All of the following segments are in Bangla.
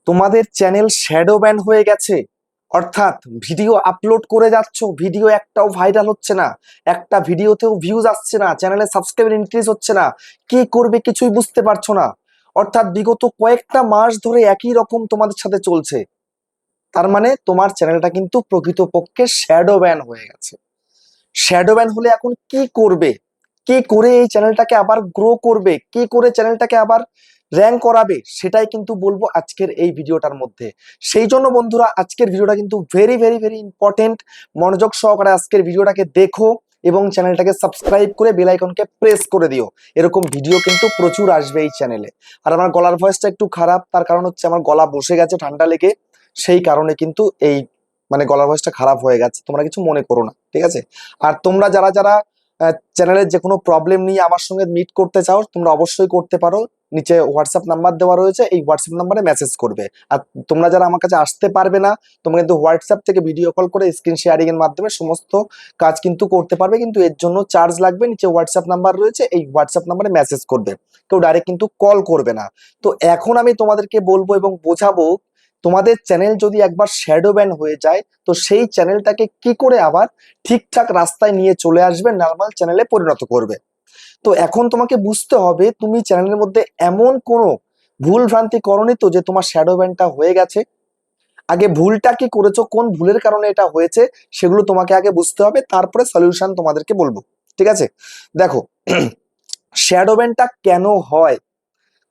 তোমাদের চ্যানেল শ্যাডো ব্যান হয়ে গেছে, অর্থাৎ ভিডিও আপলোড করে যাচ্ছ, ভিডিও একটাও ভাইরাল হচ্ছে না, একটা ভিডিওতেও ভিউজ আসছে না, চ্যানেলে সাবস্ক্রাইবার ইনক্রিজ হচ্ছে না, কি করবে কিছুই বুঝতে পারছো না। অর্থাৎ বিগত কয়েকটা মাস ধরে একই রকম তোমাদের সাথে চলছে। তার মানে তোমার চ্যানেলটা কিন্তু প্রকৃতপক্ষে শ্যাডো ব্যান হয়ে গেছে। শ্যাডো ব্যান হলে এখন কি করবে, কি করে এই চ্যানেলটাকে আবার গ্রো করবে, কি করে চ্যানেলটাকে আবার র্যাঙ্ক করাবে, সেটাই কিন্তু বলবো আজকের এই ভিডিওটার মধ্যে। সেই জন্য বন্ধুরা আজকের ভিডিওটা কিন্তু ভেরি ভেরি ভেরি ইম্পর্টেন্ট। মনোযোগ সহকারে আজকের ভিডিওটাকে দেখো এবং চ্যানেলটাকে সাবস্ক্রাইব করে বেল আইকনকে প্রেস করে দিও। এরকম ভিডিও কিন্তু প্রচুর আসবে এই চ্যানেলে। আর আমার গলার ভয়েসটা একটু খারাপ, তার কারণ হচ্ছে আমার গলা বসে গেছে ঠান্ডা লেগে, সেই কারণে কিন্তু এই গলার ভয়েসটা খারাপ হয়ে গেছে, তোমরা কিছু মনে করো না, ঠিক আছে। আর তোমরা যারা যারা চ্যানেলের যে কোনো প্রবলেম নিয়ে আমার সঙ্গে মিট করতে চাও তোমরা অবশ্যই করতে পারো। নিচে হোয়াটসঅ্যাপ নাম্বার দেওয়া রয়েছে, এই হোয়াটসঅ্যাপ নাম্বারে মেসেজ করবে। আর তোমরা যারা আমার কাছে আসতে পারবে না, তোমরা কিন্তু হোয়াটসঅ্যাপ থেকে ভিডিও কল করে স্ক্রিন শেয়ারিং এর মাধ্যমে সমস্ত কাজ কিন্তু করতে পারবে, কিন্তু এর জন্য চার্জ লাগবে। নিচে হোয়াটসঅ্যাপ নাম্বার রয়েছে, এই হোয়াটসঅ্যাপ নাম্বারে মেসেজ করবে, কেউ ডাইরেক্ট কিন্তু কল করবে না। তো এখন আমি তোমাদেরকে বলবো এবং বোঝাবো, তোমাদের চ্যানেল যদি একবার শ্যাডো ব্যান হয়ে যায় তো সেই চ্যানেলটাকে কি করে আবার ঠিকঠাক রাস্তায় নিয়ে চলে আসবে, নর্মাল চ্যানেলে পরিণত করবে। তো এখন তোমাকে বুঝতে হবে তুমি চ্যানেলের মধ্যে এমন কোনো ভুল ভ্রান্তি করনি তো যে তোমার শ্যাডো ব্যানটা হয়ে গেছে। আগে ভুলটা কি করেছো, কোন ভুলের কারণে এটা হয়েছে, সেগুলো তোমাকে আগে বুঝতে হবে, তারপরে সলিউশন তোমাদেরকে বলবো, ঠিক আছে। দেখো, শ্যাডো ব্যানটা কেন হয়,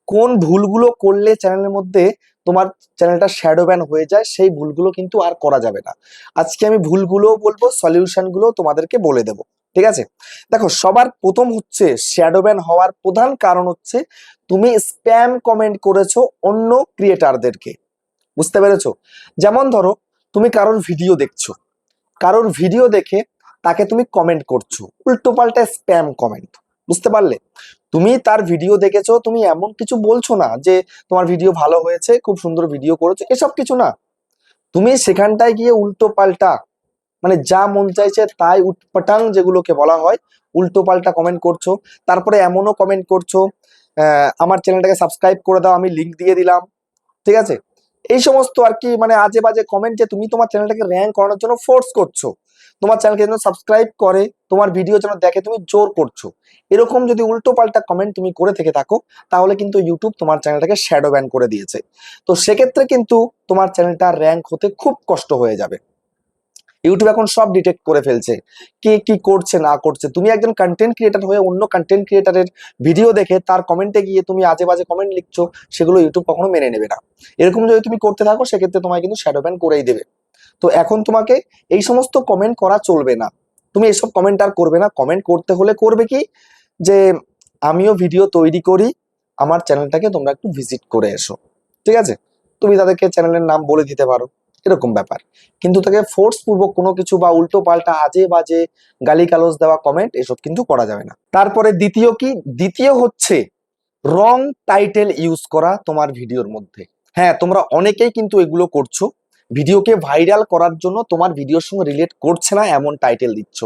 কোন ভুলগুলো করলে চ্যানেলের মধ্যে তোমার চ্যানেলটা শ্যাডো ব্যান হয়ে যায়, সেই ভুলগুলো কিন্তু আর করা যাবে না। আজকে আমি ভুলগুলো বলবো, সলিউশন গুলো তোমাদেরকে বলে দেব, ঠিক আছে। দেখো, সবার প্রথম হচ্ছে শ্যাডো ব্যান হওয়ার প্রধান কারণ হচ্ছে তুমি স্প্যাম কমেন্ট করেছো অন্য ক্রিয়েটারদেরকে। বুঝতে পেরেছো? যেমন ধরো, তুমি কারোর ভিডিও দেখছো, কারোর ভিডিও দেখে তাকে তুমি কমেন্ট করছো উল্টো পাল্টা স্প্যাম কমেন্ট। বুঝতে পারলে? তুমি তার ভিডিও দেখেছো, তুমি এমন কিছু বলছো না যে তোমার ভিডিও ভালো হয়েছে, খুব সুন্দর ভিডিও করেছো, এসব কিছু না। তুমি সেখানটায় গিয়ে উল্টো পাল্টা, যা মন চাইছে তাই উটপাটাং যেগুলোকে বলা হয়, উল্টো পাল্টা কমেন্ট করছো। তারপরে এমনও কমেন্ট করছো, আমার চ্যানেলটাকে সাবস্ক্রাইব করে দাও, আমি লিংক দিয়ে দিলাম, ঠিক আছে। এই সমস্ত আর কি আজে বাজে কমেন্ট, যে তুমি তোমার চ্যানেলটাকে র্যাঙ্ক করানোর জন্য ফোর্স করছো, তোমার চ্যানেলকে যেন সাবস্ক্রাইব করে, তোমার ভিডিও যেন দেখে, তুমি জোর করছো। এরকম যদি উল্টো পাল্টা কমেন্ট তুমি করে থেকে থাকো, তাহলে কিন্তু ইউটিউব তোমার চ্যানেলটাকে শ্যাডো ব্যান করে দিয়েছে। তো সেক্ষেত্রে কিন্তু তোমার চ্যানেলটা র্যাঙ্ক হতে খুব কষ্ট হয়ে যাবে। ইউটিউব এখন সব ডিটেক্ট করে ফেলছে, কে কি করছে না করছে। তুমি একজন কন্টেন্ট ক্রিয়েটার হয়ে অন্য কন্টেন্ট ক্রিয়েটারের ভিডিও দেখে তার কমেন্টে গিয়ে তুমি আজে বাজে কমেন্ট লিখছো, সেগুলো ইউটিউব কখনো মেনে নেবে না। এরকম যদি তুমি করতে থাকো, সেক্ষেত্রে তোমায় কিন্তু শ্যাডো ব্যান করেই দেবে। তো এখন তোমাকে এই সমস্ত কমেন্ট করা চলবে না, তুমি এসব কমেন্ট আর করবে না। কমেন্ট করতে হলে করবে কি, যে আমিও ভিডিও তৈরি করি, আমার চ্যানেলটাকে তোমরা একটু ভিজিট করে এসো, ঠিক আছে। তুমি তাদেরকে চ্যানেলের নাম বলে দিতে পারো, এরকম ব্যাপার। কিন্তু তাকে ফোর্স পূর্বক কোনো কিছু বা উল্টো পাল্টা আজে বাজে গালিগালাজ দেওয়া কমেন্ট এসব কিন্তু করা যাবে না। তারপরে দ্বিতীয় হচ্ছে রং টাইটেল ইউজ করা তোমার ভিডিওর মধ্যে। হ্যাঁ, তোমরা অনেকেই কিন্তু এগুলো করছো, ভিডিওকে ভাইরাল করার জন্য তোমার ভিডিওর সঙ্গে রিলেট করছে না এমন টাইটেল দিচ্ছ।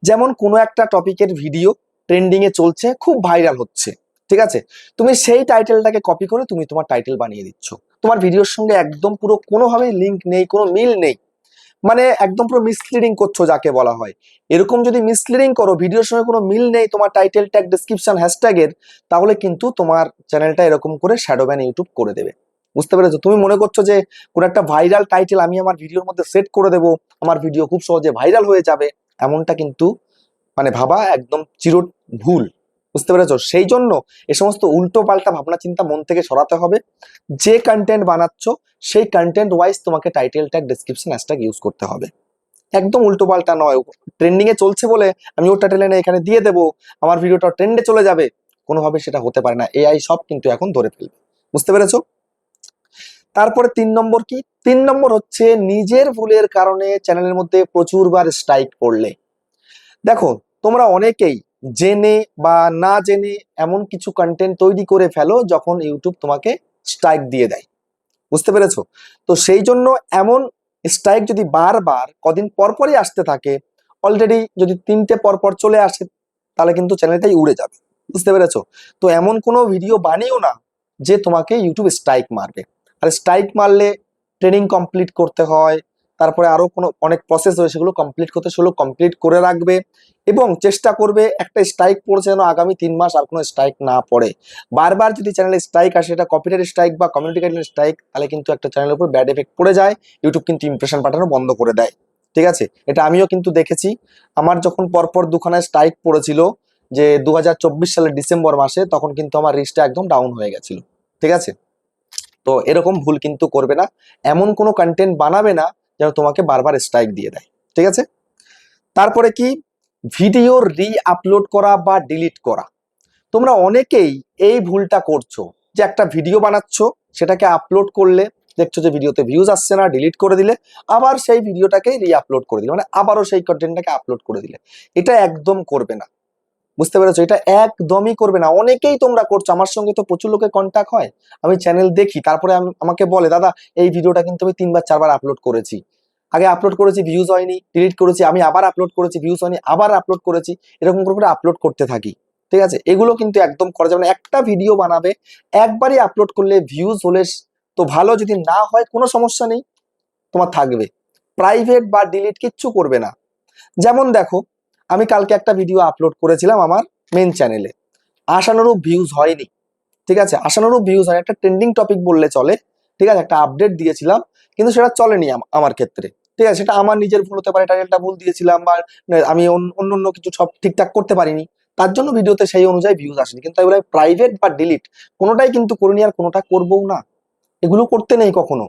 যেমন কোনো একটা টপিকের ভিডিও ট্রেন্ডিং এ চলছে, খুব ভাইরাল হচ্ছে, ঠিক আছে, তুমি সেই টাইটেলটাকে কপি করে তুমি তোমার টাইটেল বানিয়ে দিচ্ছ। তোমার ভিডিওর সঙ্গে একদম পুরো কোনোভাবেই লিঙ্ক নেই, কোনো মিল নেই, একদম পুরো মিসলিডিং করছো যাকে বলা হয়। এরকম যদি মিসলিডিং করো, ভিডিওর সঙ্গে কোনো মিল নেই তোমার টাইটেল ট্যাগ ডেসক্রিপশন হ্যাশট্যাগের, তাহলে কিন্তু তোমার চ্যানেলটা এরকম করে শ্যাডো ব্যান ইউটিউব করে দেবে। বুঝতে পেরেছো? তুমি মনে করছো যে কোনো একটা ভাইরাল টাইটেল আমি আমার ভিডিওর মধ্যে সেট করে দেবো, আমার ভিডিও খুব সহজে ভাইরাল হয়ে যাবে, এমনটা কিন্তু ভাবা একদম চির ভুল। বুঝতে পেরেছো? সেই জন্য এ সমস্ত উল্টো পাল্টা ভাবনা চিন্তা মন থেকে সরাতে হবে। যে কন্টেন্ট বানাচ্ছ সেই কন্টেন্ট ওয়াইজ তোমাকে title tag description hashtag use করতে হবে, একদম উল্টো পাল্টা নয়। ট্রেন্ডিং এ চলছে বলে আমি ওটা টেনে এখানে দিয়ে দেবো, আমার ভিডিওটা ট্রেন্ডে চলে যাবে, কোনোভাবে সেটা হতে পারে না। এআই সব কিন্তু এখন ধরে ফেলবে। বুঝতে পেরেছো? তারপরে 3 নম্বর কি, 3 নম্বর হচ্ছে নিজের ভুলের কারণে চ্যানেলের মধ্যে প্রচুরবার স্ট্রাইক পড়লে। দেখো, তোমরা অনেকেই জেনে বা না জেনে এমন কিছু কন্টেন্ট তৈরি করে ফেলো যখন ইউটিউব তোমাকে স্ট্রাইক দিয়ে দেয়। বুঝতে পেরেছো? তো সেই জন্য এমন স্ট্রাইক যদি বারবার কদিন পরপরই আসতে থাকে, অলরেডি যদি 3টে পরপর চলে আসে, তাহলে কিন্তু চ্যানেলটাই উড়ে যাবে। বুঝতে পেরেছো? তো এমন কোনো ভিডিও বানিও না যে তোমাকে ইউটিউব স্ট্রাইক মারবে। আর স্ট্রাইক মারলে ট্রেনিং কমপ্লিট করতে হয়, তারপরে আরো কোনো অনেক প্রসেস রয়েছে, সেগুলো কমপ্লিট করতে, সেগুলো কমপ্লিট করে রাখবে এবং চেষ্টা করবে একটা স্ট্রাইক পড়ছে যেন আগামী 3 মাস আর কোনো স্ট্রাইক না পড়ে। বারবার যদি চ্যানেলে স্ট্রাইক আসে, এটা কপিরাইট স্ট্রাইক বা কমিউনিটি গাইডলাইন স্ট্রাইক, তাহলে কিন্তু একটা চ্যানেলের উপর ব্যাড এফেক্ট পড়ে যায়, ইউটিউব কিন্তু ইমপ্রেশন পাঠানো বন্ধ করে দেয়। ঠিক আছে, এটা আমিও কিন্তু দেখেছি। আমার যখন পরপর দুখানা স্ট্রাইক পড়েছিল যে 2024 সালের ডিসেম্বর মাসে, তখন কিন্তু আমার রিচটা একদম ডাউন হয়ে গেছিল। ঠিক আছে, তো এরকম ভুল কিন্তু করবে না, এমন কোনো কন্টেন্ট বানাবে না যেন তোমাকে বারবার স্ট্রাইক দিয়ে দেয়। ঠিক আছে, তারপরে কি, ভিডিও রি আপলোড করা বা ডিলিট করা। তোমরা অনেকেই এই ভুলটা করছো যে একটা ভিডিও বানাচ্ছ, সেটাকে আপলোড করলে দেখছো যে ভিডিওতে ভিউজ আসছে না, ডিলিট করে দিলে, আবার সেই ভিডিওটাকে রি আপলোড করে দিলে, মানে আবারও সেই কন্টেন্টটাকে আপলোড করে দিলে। এটা একদম করবে না, বুঝতে পেরেছো? এটা একদমই করবে না। অনেকেই তোমরা করছো, আমার সঙ্গে তো প্রচুর লোকের কন্ট্যাক্ট হয়, আমি চ্যানেল দেখি, তারপরে আমাকে বলে দাদা এই ভিডিওটা কিন্তু আমি 3 বার 4 বার আপলোড করেছি, আগে আপলোড করেছি ভিউজ হয়নি, ডিলিট করেছি, আমি আবার আপলোড করেছি ভিউজ হয়নি, আবার আপলোড করেছি, এরকম করে আপলোড করতে থাকি। ঠিক আছে, এগুলো কিন্তু একদম করা যাবে না। একটা ভিডিও বানাবে, একবারই আপলোড করলে ভিউজ হলে তো ভালো, যদি না হয় কোনো সমস্যা নেই, তোমার থাকবে। প্রাইভেট বা ডিলিট কিচ্ছু করবে না। যেমন দেখো, আমি কালকে একটা ভিডিও আপলোড করেছিলাম আমার মেন চ্যানেলে, আশানুরূপ ভিউজ হয়নি। ঠিক আছে, আশানুরূপ ভিউজ হয়, একটা ট্রেন্ডিং টপিক বললে চলে। ঠিক আছে, একটা আপডেট দিয়েছিলাম, কিন্তু সেটা চলেনি আমার ক্ষেত্রে। ঠিক আছে, সেটা আমার নিজের ভুল হতে পারে, টাইটেলটা ভুল দিয়েছিলাম, বা আমি অন্য অন্য কিছু সব ঠিকঠাক করতে পারিনি, তার জন্য ভিডিওতে সেই অনুযায়ী ভিউজ আসেনি। কিন্তু এগুলো প্রাইভেট বা ডিলিট কোনোটাই কিন্তু করিনি, আর কোনোটা করবো না। এগুলো করতে নেই কখনো।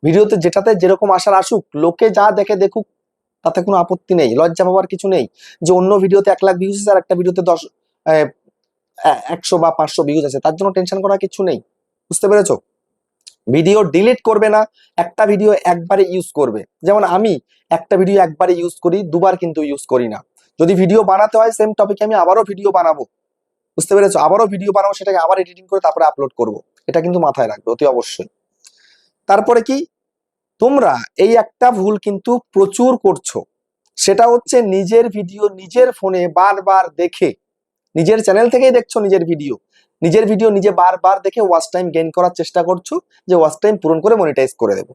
ভিডিওতে যেটাতে যেরকম আসার আসুক, লোকে যা দেখে দেখুক, তাতে কোনো আপত্তি নেই, লজ্জা পাওয়ার কিছু নেই। যে অন্য ভিডিওতে 1 লাখ ভিউজ আছে আর একটা ভিডিওতে 100 বা 500 ভিউজ আছে, তার জন্য টেনশন করার কিছু নেই। বুঝতে পেরেছো? ভিডিও ডিলিট করবে না, একটা ভিডিও একবারে ইউজ করবে। যেমন আমি একটা ভিডিও একবারে ইউজ করি, 2 বার কিন্তু ইউজ করি না। যদি ভিডিও বানাতে হয় সেম টপিকে, আমি আবারও ভিডিও বানাবো। বুঝতে পেরেছো? আবারও ভিডিও বানাবো, সেটাকে আবার এডিটিং করে তারপরে আপলোড করব। এটা কিন্তু মাথায় রাখবে অতি অবশ্যই। তারপরে কি, তোমরা এই একটা ভুল কিন্তু প্রচুর করছো, সেটা হচ্ছে নিজের ভিডিও নিজের ফোনে বারবার দেখে, নিজের চ্যানেল থেকেই দেখছো নিজের ভিডিও নিজে বারবার দেখে ওয়াচ টাইম গেইন করার চেষ্টা করছো, যে ওয়াচ টাইম পূরণ করে মনিটাইজ করে দেবো।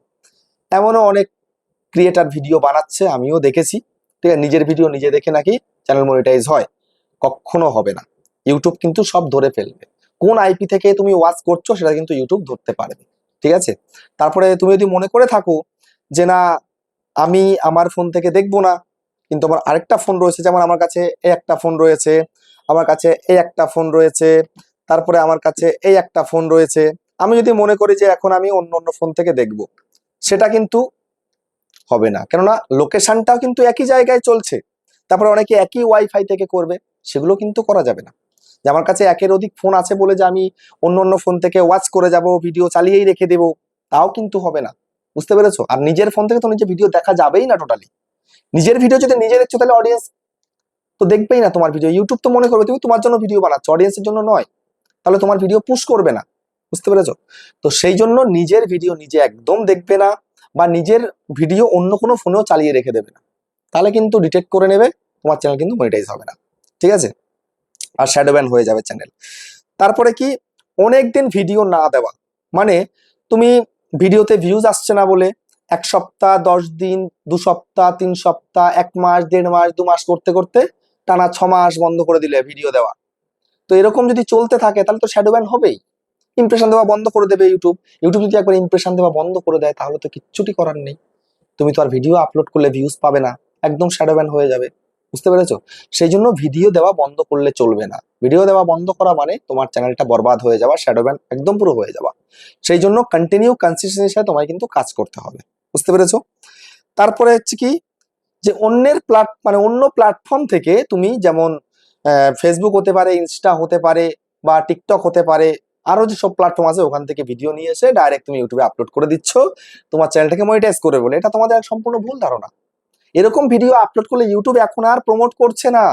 এমনও অনেক ক্রিয়েটার ভিডিও বানাচ্ছে, আমিও দেখেছি। ঠিক আছে, নিজের ভিডিও নিজে দেখে নাকি চ্যানেল মনিটাইজ হয়, কখনো হবে না। ইউটিউব কিন্তু সব ধরে ফেলবে, কোন আইপি থেকে তুমি ওয়াচ করছো সেটা কিন্তু ইউটিউব ধরতে পারবে। ঠিক আছে, তারপরে তুমি যদি মনে করে থাকো যে না আমি আমার ফোন থেকে দেখবো না, কিন্তু আমার আরেকটা ফোন রয়েছে, যেমন আমার কাছে এই একটা ফোন রয়েছে, আমার কাছে এই একটা ফোন রয়েছে, তারপরে আমার কাছে এই একটা ফোন রয়েছে, আমি যদি মনে করি যে এখন আমি অন্য অন্য ফোন থেকে দেখবো, সেটা কিন্তু হবে না। কেননা লোকেশনটাও কিন্তু একই জায়গায় চলছে, তারপরে অনেকে একই ওয়াইফাই থেকে করবে, সেগুলো কিন্তু করা যাবে না। যে আমার কাছে একের অধিক ফোন আছে বলে যে আমি অন্য অন্য ফোন থেকে ওয়াচ করে যাব, ভিডিও চালিয়েই রেখে দেবো, তাও কিন্তু হবে না। বুঝতে পেরেছো? আর নিজের ফোন থেকে তো নিজে ভিডিও দেখা যাবেই না টোটালি। নিজের ভিডিও যদি নিজে দেখছো, তাহলে অডিয়েন্স তো দেখবেই না তোমার ভিডিও। ইউটিউব তো মনে করবে তুমি তোমার জন্য ভিডিও বানাচ্ছ, অডিয়েন্সের জন্য নয়, তাহলে তোমার ভিডিও পুশ করবে না। বুঝতে পেরেছো? তো সেই জন্য নিজের ভিডিও নিজে একদম দেখবে না, বা নিজের ভিডিও অন্য কোনো ফোনেও চালিয়ে রেখে দেবে না, তাহলে কিন্তু ডিটেক্ট করে নেবে, তোমার চ্যানেল কিন্তু মনিটাইজ হবে না। ঠিক আছে, আর শ্যাডো ব্যান হয়ে যাবে চ্যানেল। তারপরে কি, অনেকদিন ভিডিও না দেওয়া, মানে তুমি ভিডিওতে ভিউজ আসছে না বলে 1 সপ্তাহ, 10 দিন, 2 সপ্তাহ, 3 সপ্তাহ, 1 মাস, 1.5 মাস, 2 মাস করতে করতে টানা 6 মাস বন্ধ করে দিলে ভিডিও দেওয়া। তো এরকম যদি চলতে থাকে তাহলে তো শ্যাডো ব্যান হবেই, ইমপ্রেশন দেওয়া বন্ধ করে দেবে ইউটিউব। ইউটিউব যদি একবার ইমপ্রেশন দেওয়া বন্ধ করে দেয়, তাহলে তো কিচ্ছুটি করার নেই, তুমি তো আর ভিডিও আপলোড করলে ভিউজ পাবে না, একদম শ্যাডো ব্যান হয়ে যাবে। বুঝতে পেরেছো? সেই জন্য ভিডিও দেওয়া বন্ধ করলে চলবে না। ভিডিও দেওয়া বন্ধ করা মানে তোমার চ্যানেলটা বরবাদ হয়ে যাওয়া, শ্যাডো ব্যান একদম পুরো হয়ে যাওয়া। সেই জন্য কন্টিনিউ কনসিস্টেন্সির সাথে তোমায় কিন্তু কাজ করতে হবে। বুঝতে পেরেছো? তারপরে হচ্ছে কি, যে অন্যের মানে অন্য প্ল্যাটফর্ম থেকে তুমি, যেমন ফেসবুক হতে পারে, ইনস্টা হতে পারে, বা টিকটক হতে পারে, আরো যে সব প্ল্যাটফর্ম আছে, ওখান থেকে ভিডিও নিয়ে এসে ডাইরেক্ট তুমি ইউটিউবে আপলোড করে দিচ্ছ তোমার চ্যানেলটাকে মনিটাইজ করে বলে। এটা তোমাদের সম্পূর্ণ ভুল ধারণা। এরকম ভিডিও আপলোড করলে ইউটিউব এখন আর প্রমোট করছে না,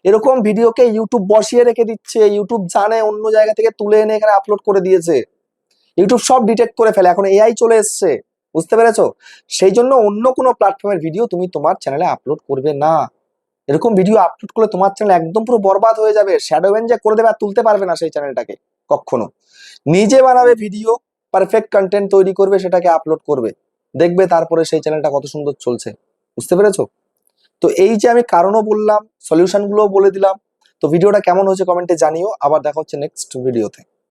এরকম ভিডিওকে ইউটিউব বসিয়ে রেখে দিচ্ছে। ইউটিউব জানে অন্য জায়গা থেকে তুলে এনে এখানে আপলোড করে দিয়েছে, ইউটিউব সব ডিটেক্ট করে ফেলে, এখন এআই চলে এসছে। বুঝতে পেরেছো? সেই জন্য অন্য কোনো প্ল্যাটফর্মের ভিডিও তুমি তোমার চ্যানেলে আপলোড করবে না। এরকম ভিডিও আপলোড করলে তোমার চ্যানেল একদম পুরো বরবাদ হয়ে যাবে, শ্যাডো ব্যান যে করে দেবে, আর তুলতে পারবে না সেই চ্যানেলটাকে কখনো। নিজে বানাবে ভিডিও, পারফেক্ট কন্টেন্ট তৈরি করবে, সেটাকে আপলোড করবে, দেখবে তারপরে সেই চ্যানেলটা কত সুন্দর চলছে। বুঝতে পেরেছো? তো এই যে আমি কারণও বললাম, সলিউশন গুলোও বলে দিলাম। তো ভিডিওটা কেমন হয়েছে কমেন্টে জানিও। আবার দেখা হচ্ছে নেক্সট ভিডিওতে।